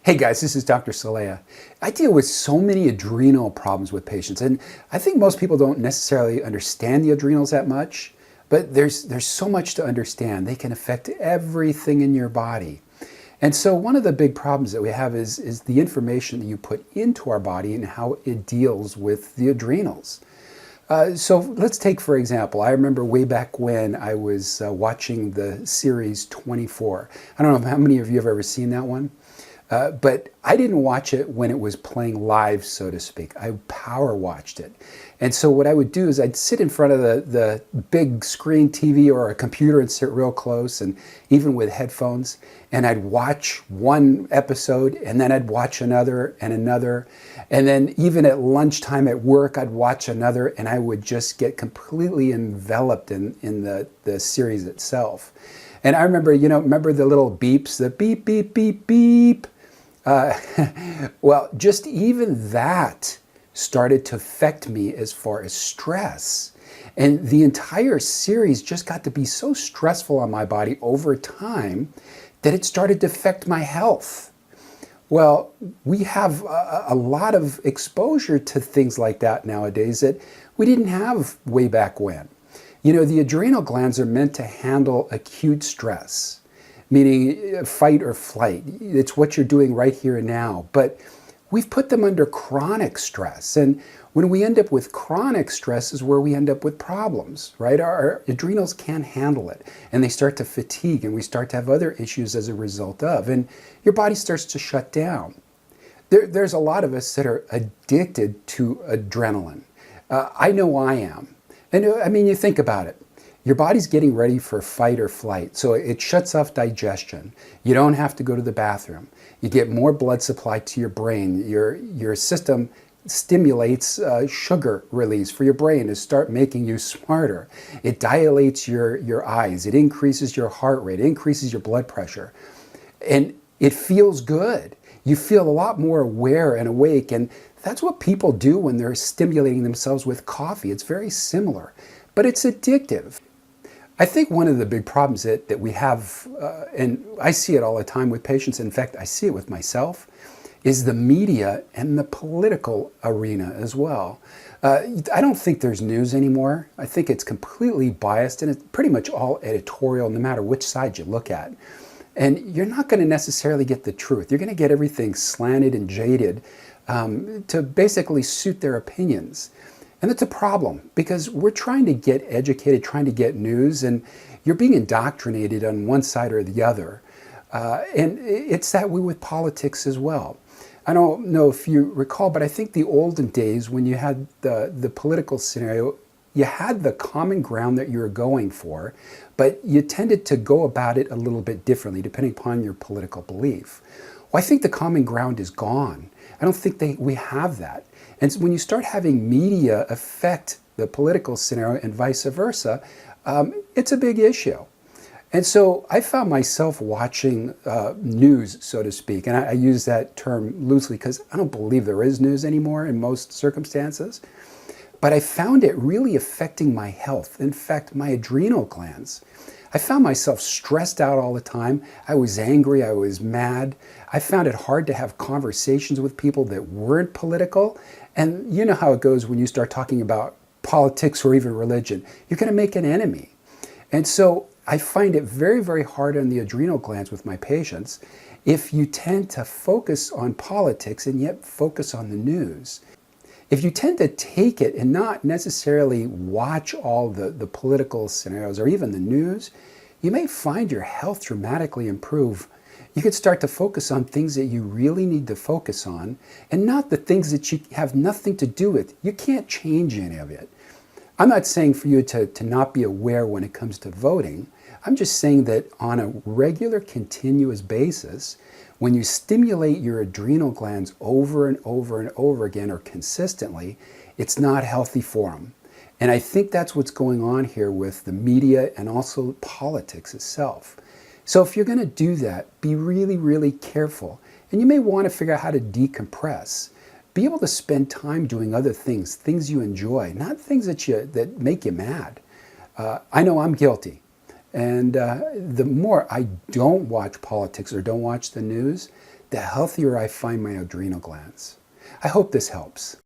Hey guys, this is Dr. Celaya. I deal with so many adrenal problems with patients, and I think most people don't necessarily understand the adrenals that much, but there's so much to understand. They can affect everything in your body. And so one of the big problems that we have is the information that you put into our body and how it deals with the adrenals. So let's take, for example, I remember way back when I was watching the series 24. I don't know how many of you have ever seen that one. But I didn't watch it when it was playing live, so to speak. I power watched it. And so what I would do is I'd sit in front of the big screen TV or a computer and sit real close, and even with headphones, and I'd watch one episode and then I'd watch another and another. And then even at lunchtime at work, I'd watch another, and I would just get completely enveloped in the series itself. And I remember, remember the little beeps, the beep, beep, beep, beep. Well, just even that started to affect me as far as stress. And the entire series just got to be so stressful on my body over time that it started to affect my health. Well, we have a lot of exposure to things like that nowadays that we didn't have way back when. The adrenal glands are meant to handle acute stress, meaning fight or flight. It's what you're doing right here and now. But we've put them under chronic stress. And when we end up with chronic stress is where we end up with problems, right? Our adrenals can't handle it. And they start to fatigue, and we start to have other issues as a result of. And your body starts to shut down. There's a lot of us that are addicted to adrenaline. I know I am. And I mean, you think about it. Your body's getting ready for fight or flight, so it shuts off digestion. You don't have to go to the bathroom. You get more blood supply to your brain. Your system stimulates sugar release for your brain to start making you smarter. It dilates your eyes. It increases your heart rate. It increases your blood pressure. And it feels good. You feel a lot more aware and awake, and that's what people do when they're stimulating themselves with coffee. It's very similar, but it's addictive. I think one of the big problems that we have, and I see it all the time with patients, in fact, I see it with myself, is the media and the political arena as well. I don't think there's news anymore. I think it's completely biased, and it's pretty much all editorial, no matter which side you look at. And you're not going to necessarily get the truth. You're going to get everything slanted and jaded to basically suit their opinions. And that's a problem, because we're trying to get educated, trying to get news, and you're being indoctrinated on one side or the other. And it's that way with politics as well. I don't know if you recall, but I think the olden days when you had the political scenario, you had the common ground that you were going for, but you tended to go about it a little bit differently depending upon your political belief. Well, I think the common ground is gone. I don't think we have that. And so when you start having media affect the political scenario and vice versa, it's a big issue. And so I found myself watching news, so to speak, and I use that term loosely because I don't believe there is news anymore in most circumstances. But I found it really affecting my health, in fact, my adrenal glands. I found myself stressed out all the time. I was angry, I was mad. I found it hard to have conversations with people that weren't political. And you know how it goes when you start talking about politics or even religion. You're going to make an enemy. And so I find it very, very hard on the adrenal glands with my patients if you tend to focus on politics and yet focus on the news. If you tend to take it and not necessarily watch all the political scenarios or even the news, you may find your health dramatically improve. You could start to focus on things that you really need to focus on and not the things that you have nothing to do with. You can't change any of it. I'm not saying for you to not be aware when it comes to voting. I'm just saying that on a regular, continuous basis, when you stimulate your adrenal glands over and over and over again or consistently, it's not healthy for them. And I think that's what's going on here with the media and also politics itself. So if you're going to do that, be really, really careful. And you may want to figure out how to decompress. Be able to spend time doing other things, things you enjoy, not things that make you mad. I know I'm guilty. And the more I don't watch politics or don't watch the news, the healthier I find my adrenal glands. I hope this helps.